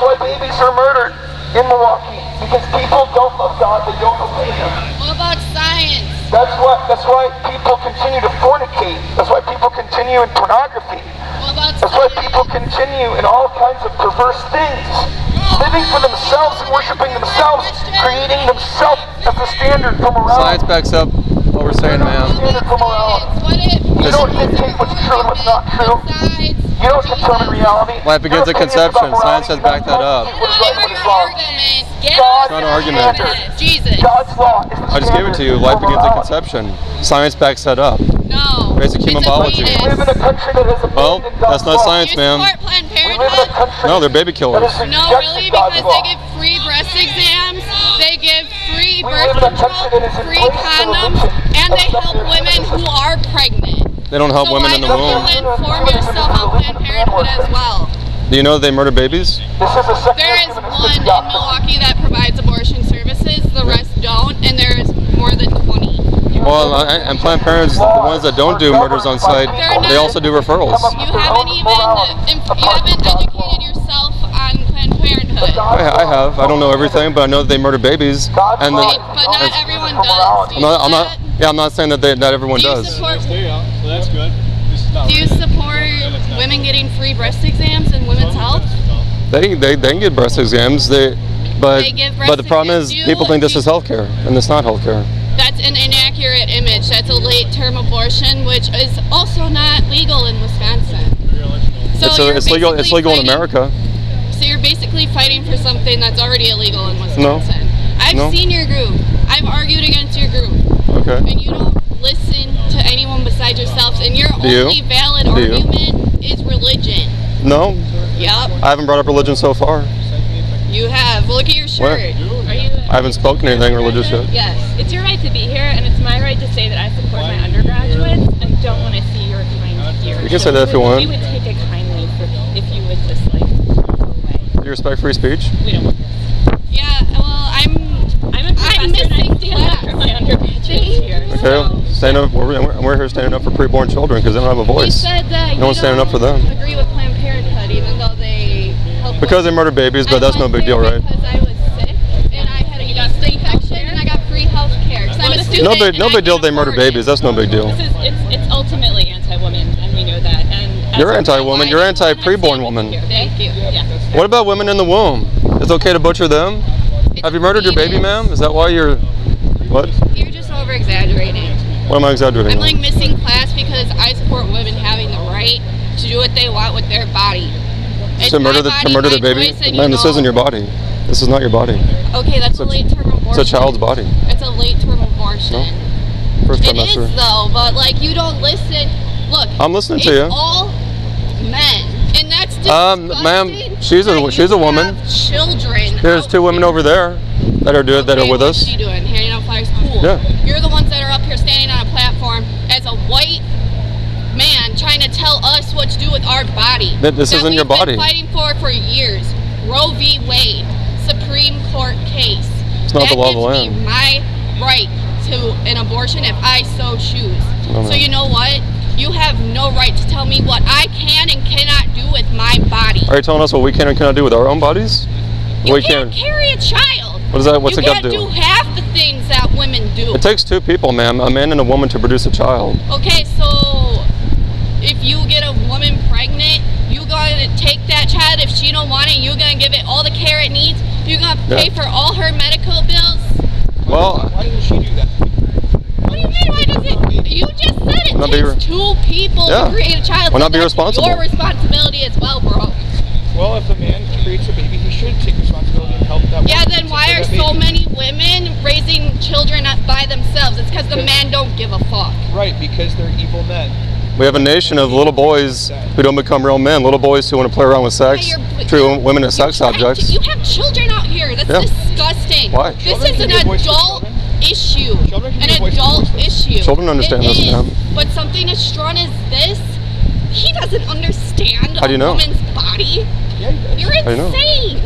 why babies are murdered in Milwaukee. Because people don't love God, they don't obey Him. What about science? That's why people continue to fornicate. That's why people continue in pornography. What about That's why people continue in all kinds of perverse things. Living for themselves and worshiping themselves, creating themselves as the standard for morality. Science backs up what we're saying, ma'am. Standard for morality. You don't dictate what's true and what's not true. You don't determine reality. Life begins at conception. Science has backed that up. What's right, what is wrong. Get It's not an argument. Jesus. God's law is the I just gave it to you. Life begins at conception. Science backs that up. No. Basic human biology. We live in a country that has Well, abandoned that's God's not law. science, You ma'am. support Planned We live in a Parenthood? country No, they're baby that killers. has No, rejected really, God's because law. they give free breast exams, they give free We birth live in a country control, that has free embraced the condoms, religion and they of help secular women who feminism. are pregnant. They don't help So women why in the don't womb. you inform yourself on Planned Parenthood as well? Do you know that they murder babies? This is a secular There is humanistic one in God. Milwaukee that provides abortion services, the rest don't, and there is more than 20. Well, and Planned Parenthood's the ones that don't do murders on site. They also do referrals. You haven't educated yourself on Planned Parenthood. I have. I don't know everything, but I know that they murder babies. And But not everyone does. I'm not saying that not everyone Do you does. support, So that's good. do you support women getting free breast exams and women's health? They can get breast exams. But They give breast the problem is exams. people think this is healthcare, and it's not healthcare. That's an inaccurate image. That's a late-term abortion, which is also not legal in Wisconsin. So It's legal. It's legal in fighting- America. So you're basically fighting for something that's already illegal in Wisconsin. I've No. seen your group. I've argued against your group. Okay. And you don't listen to anyone besides yourselves. And your Do you? only valid Do you? argument is religion. No, Yep. I haven't brought up religion so far. You have. Look at your shirt. Are you? I haven't spoken anything religious yet. Yes. It's your right to be here, and it's my right to say that I support my undergraduates. I don't want to see your behind here. You can say that if you want. We would take it kindly if you would just like go away. Do you respect free speech? We don't want this. Yeah. Well, I'm I'm a professor and I missing stand up for my undergraduates here. Okay. Stand up. We're here standing up for preborn children because they don't have a He voice. said that No one's standing up for them. Agree with Planned Parenthood, even though they help. Because they murder babies, but that's no big deal, right? Because I was sick and I had a yeast infection and I got free health care. Because I'm a student. No and I big deal. can't They murder afford it. babies. That's no big deal. It's ultimately anti-woman, and we know that. And as You're a- anti-woman. You're anti-preborn woman. Thank you. Yeah. What about women in the womb? It's okay to butcher them? Have you murdered your baby, ma'am? Is that why you're... What? You're just over exaggerating. What am I exaggerating? I'm like missing class because I support women having the right to do what they want with their body. It's To murder my body, the my baby? choice, and Man, you this know- isn't your body. This is not your body. Okay, that's a late-term abortion. It's a child's body. It's a late-term abortion. First It trimester. is though, but like you don't listen. Look, I'm listening to it's you. all men, and that's disgusting. Ma'am, she's a You woman. have children. There's out two women here. over there that are with What's us. she doing? Handing out flyers. Cool. Yeah. You're the ones that are up here standing on a platform as a white man trying to tell us what to do with our body. This isn't your body. We've been fighting for years. Roe v. Wade, Supreme Court case. It's not the law of the That gives land. me my right to an abortion if I so choose. No, So ma'am. you know what? You have no right to tell me what I can and cannot do with my body. Are you telling us what we can and cannot do with our own bodies? You we can't carry a child. What is that? What's you it got can't to do? do half the things that women do. It takes two people, ma'am. A man and a woman to produce a child. Okay, so if you get a woman pregnant, you gonna take that child. If she don't want it, you're gonna give it all the care it needs. You're gonna pay for all her medical bills. Well, Why didn't she do that? What do you mean? Why does it? You just said it Not be takes two people Yeah. to create a child. Why so not be that's responsible? Your responsibility as well, bro. Well, if a man creates a baby, he should take responsibility and help that Yeah, woman then to why take are that so baby. many women raising children by themselves? It's because the men don't give a fuck. Right, because they're evil men. we have a nation of little boys who don't become real men. Little boys who want to play around with sex, treat women as sex objects. You have children out here. That's Yeah. disgusting. Why? This Children is can an be a voice for adult children. issue. Children can An be a voice for adult voices. issue. Children understand It this, is, ma'am. But something as strong as this, he doesn't understand How do you a know? woman's body. Yeah, he does. You're How do you know? insane.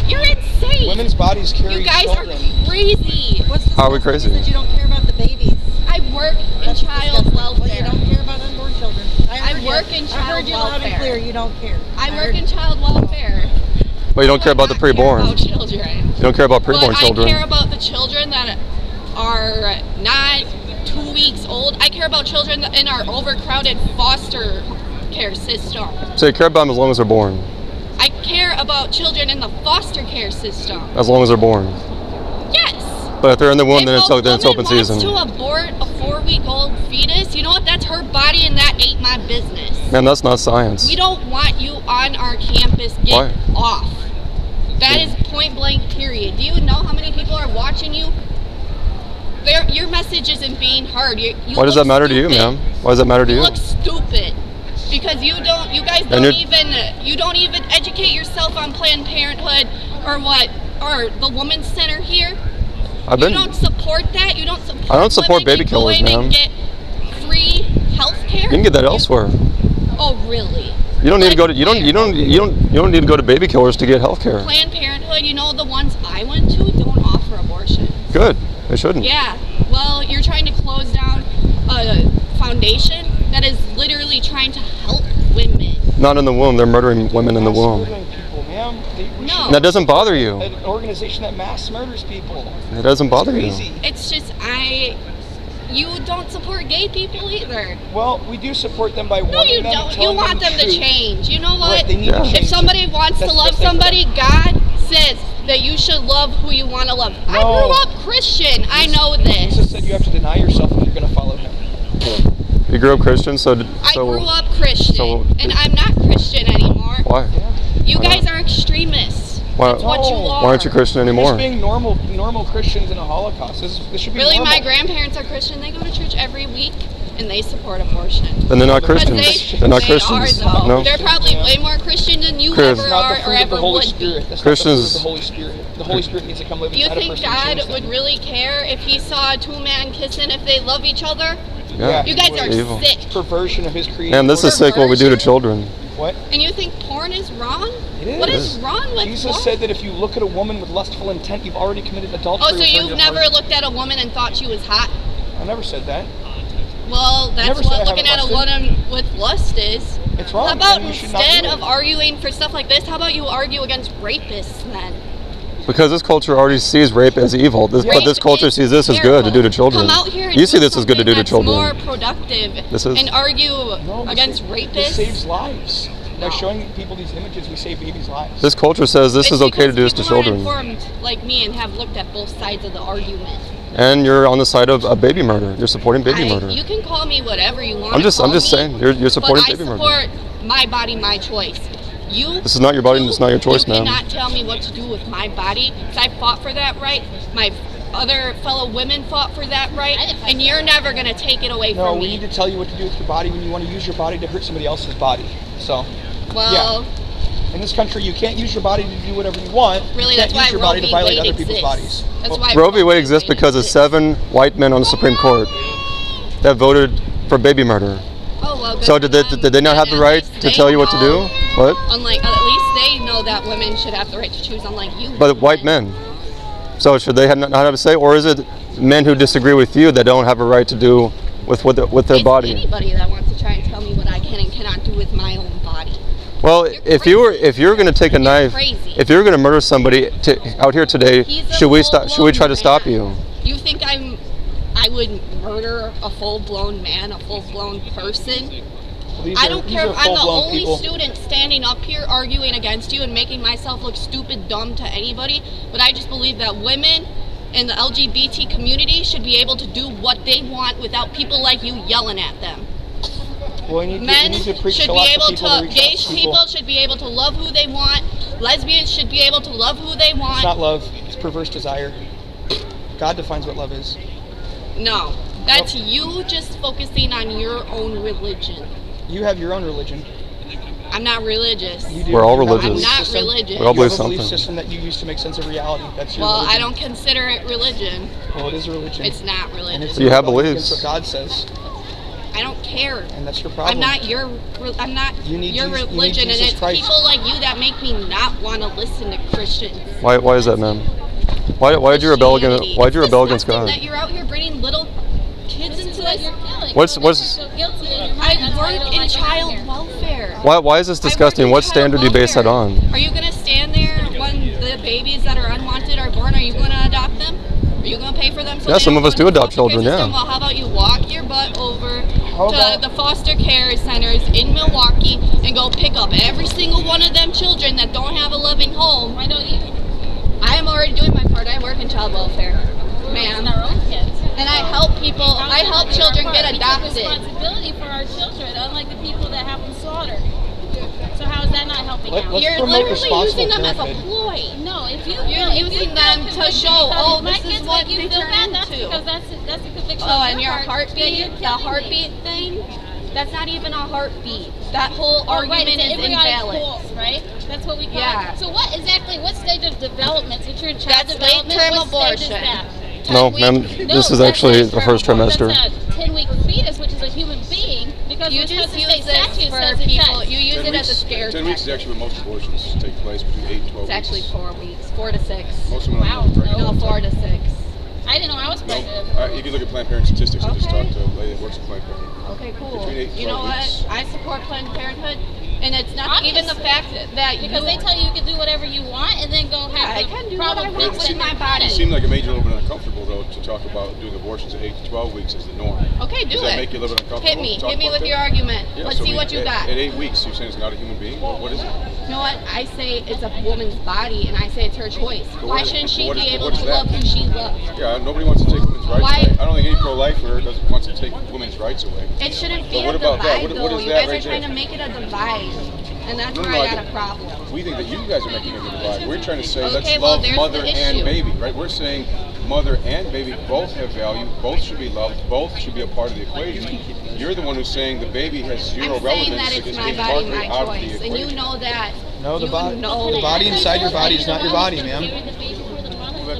You're insane. Women's bodies carry You guys children. are crazy. What's the How are we crazy? That you don't care about the babies. I work in That's child disgusting. welfare. Well, you don't care about unborn children. I work in I child heard you loud and welfare. clear. You don't care. I work heard in child welfare. But you don't care about the preborn. About children. You don't care about preborn children. I care about the children that are not 2 weeks old. I care about children in our overcrowded foster care system. So you care about them as long as they're born? I care about children in the foster care system. As long as they're born? Yes. But if they're in the womb, then it's open season. If a woman wants to abort a 4-week-old fetus, you know what? That's her body, and that ain't my business. Man, that's not science. We don't want you on our campus. Get off. That is point blank, period. Do you know how many people are watching you? Your message isn't being heard. Why does that matter to you, ma'am? Why does that matter to you? You look stupid. Because you guys don't even educate yourself on Planned Parenthood or the Women's Center here. You don't support that. You don't support. I don't support baby killers, ma'am. And get free health care. You can get that elsewhere. Oh, really? You don't need to go to you don't need to go to baby killers to get health care. Planned Parenthood, you know, the ones I went to don't offer abortion. Good. They shouldn't. Yeah. Well, you're trying to close down a foundation that is literally trying to help women. Not in the womb. They're murdering women in the womb. People, ma'am. No. That doesn't bother you. An organization that mass murders people. It doesn't bother you. It's just you don't support gay people either. Well, we do support them by warning them. No, you don't. You want them to change. You know what? Right, they need to change. If somebody wants to love somebody, God says that you should love who you want to love. No. I grew up Christian. I know this. Jesus said you have to deny yourself if you're going to follow him. You grew up Christian, so I grew up Christian, and I'm not Christian anymore. Why? You guys are extremists. That's what you are. Why aren't you Christian anymore? Just being normal Christians in a Holocaust. This should be really normal. My grandparents are Christian. They go to church every week, and they support abortion. Then they're not Christians. They're not Christians. They are, though. No. They're probably way more Christian than you ever are or ever would be. Christians. The Holy Spirit. The Holy Spirit needs to come live inside a person. You think God would really care if he saw two men kissing if they love each other? Yeah. You guys are evil. sick. Perversion of his creation. Man, this is sick what we do to children. What? And you think porn is wrong? It is. What is wrong with Jesus porn? said that if you look at a woman with lustful intent, you've already committed adultery. Oh, so you've never looked at a woman and thought she was hot? I never said that. Well, that's what looking at a woman with lust is. It's wrong. How about instead of arguing for stuff like this, how about you argue against rapists then? Because this culture already sees rape as evil, but this culture sees this as good to do to children. Come out here and you see this as good to do to children. More productive and argue against rapists. This saves lives. By showing people these images, we save babies' lives. This culture says this is okay to do this to children. People are informed like me and have looked at both sides of the argument. And you're on the side of baby murder. You're supporting baby murder. You can call me whatever you want. I'm just saying you're supporting baby murder. I support my body, my choice. This is not your body. It's not your choice, ma'am. You cannot tell me what to do with my body. Because I fought for that right. My other fellow women fought for that right, and you're never gonna take it away from me. No, we need to tell you what to do with your body when you want to use your body to hurt somebody else's body. So. Well. Yeah. In this country, you can't use your body to do whatever you want. Really, you can't that's use your why body to violate other people's bodies. That's why Roe v. Wade exists because of 7 white men on the Supreme Court that voted for baby murder. Oh, well, so did they not have the right to tell you what to do? What? Unlike, at least they know that women should have the right to choose, unlike you. But white men. So should they not have a say, or is it men who disagree with you that don't have a right to do with their body? Anybody that wants to try and tell me what I can and cannot do with my own body. Well, if you were going to take a knife, if you were going to murder somebody out here today, should we try to stop you? You think I would murder a full-blown man, a full-blown person? I don't care if I'm the only student standing up here arguing against you and making myself look stupid, dumb to anybody, but I just believe that women in the LGBT community should be able to do what they want without people like you yelling at them. Well, men should be able to, gay people should be able to love who they want, lesbians should be able to love who they want. It's not love, it's perverse desire. God defines what love is. No, that's you just focusing on your own religion. You have your own religion. I'm not religious. You do. We're all religious. I'm not religious. We all believe something. You have a belief something. system that you use to make sense of reality. That's your religion. religion. I don't consider it religion. Well, it is a religion. It's not religion. And it's you have beliefs. That's what God says. I don't care. And that's your problem. I'm not your religion, and it's Christ. people like you that make me not want to listen to Christians. Why is that, ma'am? Why did you rebel against? Why did you rebel against God? That you're out here bringing little kids into this. What's? I work in child welfare. Why is this disgusting? What standard do you base that on? Are you gonna stand there the babies that are unwanted are born, are you going to adopt them? Are you going to pay for them? So Yeah, some of us do adopt children, yeah. Well, how about you walk your butt over to the foster care centers in Milwaukee and go pick up every single one of them children that don't have a loving home? Why don't you? I am already doing my part. I work in child welfare, ma'am. Our own kids. And I help people, I help children get adopted. We take responsibility for our children, unlike the people that have them slaughtered. So how is that not helping out? Let's You're promote literally responsible using them as a parenthood. ploy. No, if You're using them to show, oh, my this is kids what make you they feel turn bad, that's into. because that's a conviction. Oh, on and your your part that heartbeat, you're the killing me. heartbeat thing, that's not even a heartbeat. That whole Oh, right, argument it's is an embryonic invalid. pulse, right? That's what we call Yeah. it. So what stage of development, since you're in child That's development, late-term what stage is abortion. that? No, 10 week? ma'am, No, this is that's actually late-term the first abortion. trimester. That's a 10-week fetus, which is a human being, because You because just the use state this statute for says it people, does. you use 10 it as a weeks- scare 10 weeks is tactic. actually when most abortions take place, between 8 and 12 It's actually weeks. 4 weeks, 4 to 6. Most of them Wow, are pregnant. No, 4 to 6. I didn't know I was No, pregnant. if you look at Planned Parenthood statistics, I just Okay. talked to a lady that works at Planned Parenthood. Okay, cool. Between 8 and You know 12 what? weeks. I support Planned Parenthood, and it's not even the fact that Because they tell you you can do whatever you want and then go have I the can do what I problem want fixed with in my your body. It clinic. seemed like it made you a little bit uncomfortable, though, to talk about doing abortions at 8 to 12 weeks as the norm. Okay, do Does that it. make you a little bit uncomfortable? Hit me. to talk Hit me about with that? your argument. Yeah, Let's so see what you got. At 8 weeks, you're saying it's not a human being? What is it? You know what? I say it's a woman's body, and I say it's her choice. But Why what is- shouldn't she what is- be able what is to that? love who she loves? Yeah, nobody wants to take women's rights Why- away. I don't think any pro-lifer wants to take women's rights away. It shouldn't be But what a about that? divide, What though. is You that guys are right trying there? to make it a divide, and that's No, where no, I I got a get- problem. We think that you guys are making it a divide. We're trying to say Okay, let's well, love there's mother the and issue. baby, right? We're saying mother and baby both have value, both should be loved, both should be a part of the equation. You're the one who's saying the baby has zero I'm saying relevance. that it's it's my being body, partly my out of the choice, and you equation. know that. No, the You body, know the body that. inside your body is not your body, ma'am.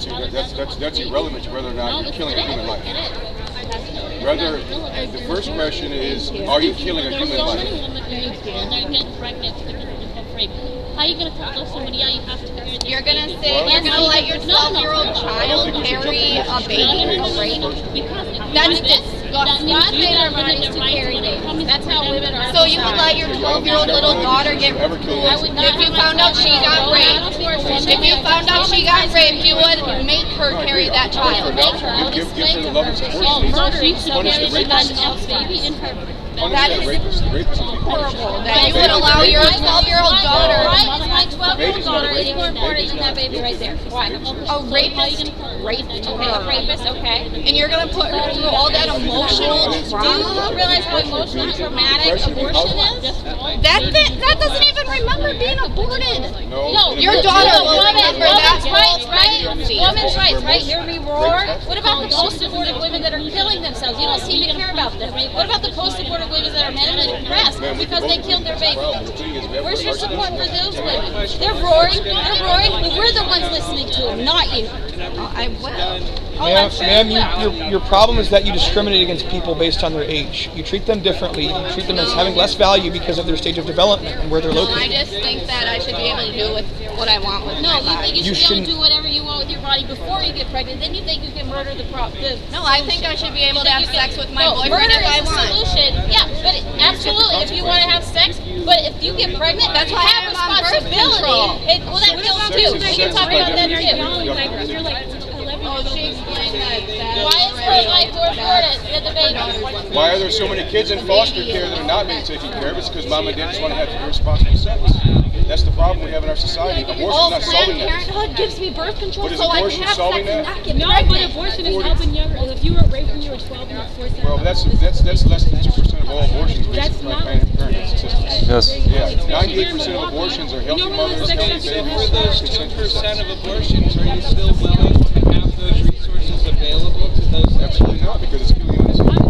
Well, that's irrelevant to whether or not you're killing a human life. Rather, the first question is, are you killing a human So life? many women and they're getting pregnant because of rape. How are you going to tell somebody, yeah, you have to carry this You're gonna baby? say you're gonna let your 12-year-old child carry a baby from rape? Because That's disgusting. disgusting. God made our bodies to carry babies. That's how women are. So you would let your 12-year-old little daughter get Ever kill I would not if you have found my out she got 12-year-old raped? If you found out she got raped, you would make her carry that child. Give the love and support Oh, she needs. murdering somebody Punish the who got an rapist. else baby in her. Punish That that is rapist. The rapist should be punished. horrible that you would allow your 12-year-old daughter. Why is my 12-year-old Baby's not a daughter any more rapist. important Baby's than that not. baby right there? Why? A rapist raped Okay, a her. rapist, okay. And you're gonna put her through all that emotional Do trauma? you realize how emotional traumatic abortion is? That doesn't even remember being aborted. No. Your daughter will remember that Women's rights, whole right? pregnancy. Women's rights, right? Hear me roar. What about the post-abortive women that are killing themselves? You don't seem to care about them. What about the post-abortive women that are mentally depressed because they killed their baby? Where's your support for those women? They're roaring. They're roaring. Well, we're the ones listening to them, not you. I will. Oh, I'm Ma'am, sure ma'am, you will. your problem is that you discriminate against people based on their age. You treat them differently. You treat them as having less value because of their stage of development and where they're No, I located. just think that I should be able to do with what I want with No, my you body. think You you should be able shouldn't- to do whatever you want with your body before you get pregnant. Then you think you can murder the No, I think I should be able to have sex with my boyfriend murder if I is a want. solution. Yeah, but absolutely, if you want to have sex, but if you get pregnant, That's you why have I'm on birth responsibility. control. Well, that kills too. We can talk about that too. Oh, she explained that. Why is pro-life more important than the baby? Why are there so many kids in foster care that are not being taken care of? It's because mom and dad just want to have irresponsible sex. That's the problem we have in our society. Abortion's Oh, not Planned solving that. Parenthood gives me birth control But is so I abortion can have solving sex and that? not get No, but pregnant. abortion is helping younger. If you were raped when you were 12 and you're forced to Well, have that's less than 2% of all abortions based That's on not- Planned Parenthood statistics. Yes. Yeah, 98% of abortions are healthy mothers, healthy babies, For those consensual 2% sex. of abortions, are you still willing to have those resources available to those that Absolutely not, because it's killing innocent babies.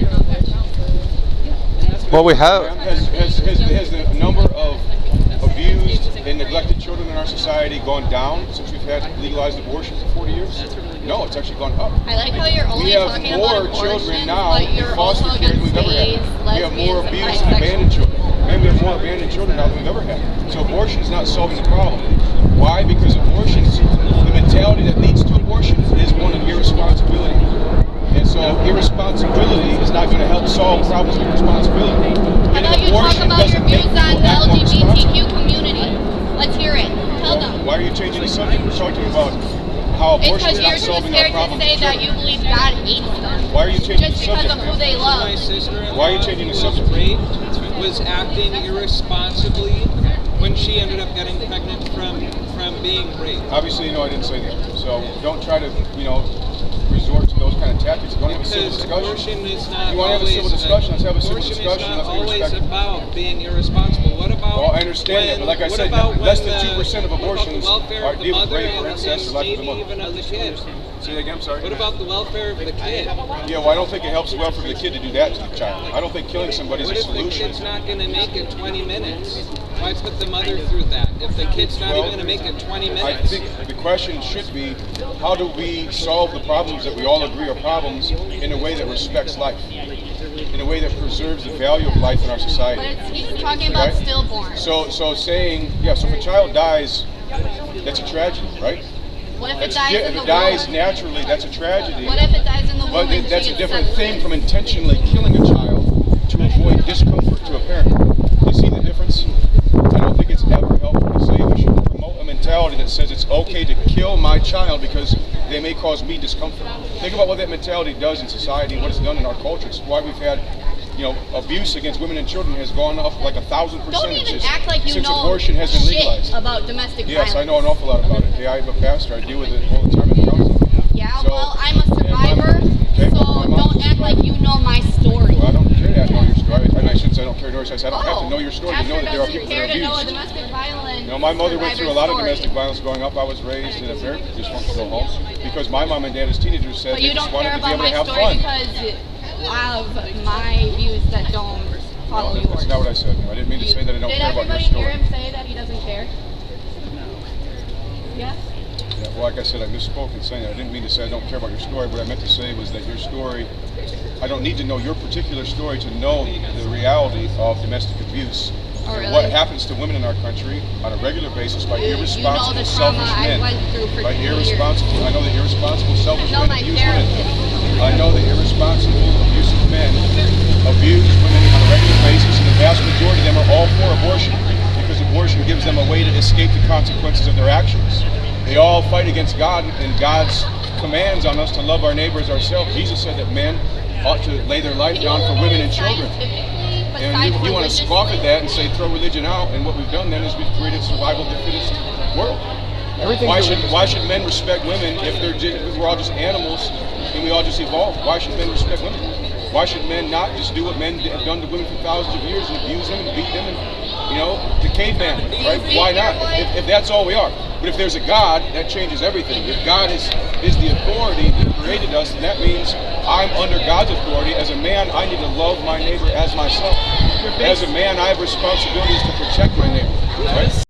Well, we have. Has the number of abused and neglected children in our society gone down since we've had legalized abortion for 40 years? No, it's actually gone up. I like how you're only We have talking more about children abortion, now but in you're foster also care than against we've ever gays, had. We have more lesbians, abused and and abandoned bisexuals. children. And we have more abandoned children now than we've ever had. So abortion is not solving the problem. Why? Because the mentality that leads to abortion is one of irresponsibility. And so irresponsibility is not going to help solve problems with responsibility. How And about you talk abortion about your doesn't make views on people the act more responsible. LGBTQ community? Let's hear it. Tell them. Why are you changing the subject? We're talking about how abortion Because is you're not too solving our scared to problem. say that you believe God hates them. Why are you changing Just the because subject? of who they love. My sister-in-law, Why are you changing the who was subject? raped, was acting irresponsibly when she ended up getting pregnant from being raped. Obviously, I didn't say that. So don't try to, resort to those kind of tactics. You want to have a civil Because discussion? abortion is not You want to have a civil discussion? Let's have a civil abortion discussion. is Let's not be always respectful. about being irresponsible. What about Well, I understand that, but like I what said, about less when than 2% of what about abortions the welfare are of the deal with mother rape or and incest or life of the maybe mother. even of the kid? Say that again, I'm sorry. What about the welfare of the kid? Yeah, well, I don't think it helps well for the kid to do that to the child. I don't think killing somebody is What a if the solution. kid's not going to make it 20 minutes? Why put the mother through that if the kid's not even going to make it 20 I minutes? think the question should be, how do we solve the problems that we all agree are problems in a way that respects life, in a way that preserves the value of life in our society? But he's talking about Right? stillborn. So saying, so if a child dies, that's a tragedy, right? What if it That's, dies in if the it dies womb? naturally, that's a tragedy. What if it dies in the womb? But and that's she a gets different thing separated? from intentionally killing a child to avoid discomfort to a parent. You see the difference? I don't think it's ever helpful to say we should promote a mentality that says it's okay to kill my child because they may cause me discomfort. Think about what that mentality does in society and what it's done in our culture. It's why we've had, abuse against women and children has gone up like 1,000%. Don't even act like you since know abortion has been shit legalized. about domestic Yes, violence. I know an awful lot about it. Yeah, I'm a pastor. I deal with it all the time in counseling. Yeah, So- well, I'm a survivor, Okay, so my mom's don't a act like you know my story. Well, I don't care to know your story. I shouldn't say I don't care to know your story. I said I don't have to know your story to know Pastor that there are doesn't people that care are to know a abused. domestic violence. My mother went through a lot of survivor domestic story. violence growing up. I was raised in a very dysfunctional home because my mom and dad as teenagers said But they you just don't wanted care to be about able to my have story fun. because of my views that don't follow No, yours. that's not what I said. I didn't mean to say that I don't Did care about your everybody story. hear him say that he doesn't care? Yeah? Yeah, well, like I said, I misspoke in saying that. I didn't mean to say I don't care about your story. What I meant to say was that your story, I don't need to know your particular story to know the reality of domestic abuse. Oh, And really? what happens to women in our country on a regular basis by You know irresponsible, the trauma selfish I men. went through for By 2 years. irresponsible, I know that irresponsible, selfish I know men my abuse women. therapist. I know that irresponsible, abusive men abuse women on a regular basis, and the vast majority of them are all for abortion because abortion gives them a way to escape the consequences of their actions. They all fight against God and God's commands on us to love our neighbors ourselves. Jesus said that men ought to lay their life down for women and children. And you want to scoff at that and say throw religion out, and what we've done then is we've created survival of the fittest world. Why should men respect women if we're all just animals and we all just evolve? Why should men respect women? Why should men not just do what men have done to women for thousands of years and abuse them and beat them and, the caveman, right? Why not? If that's all we are. But if there's a God, that changes everything. If God is the authority that created us, then that means I'm under God's authority. As a man, I need to love my neighbor as myself. As a man, I have responsibilities to protect my neighbor, right?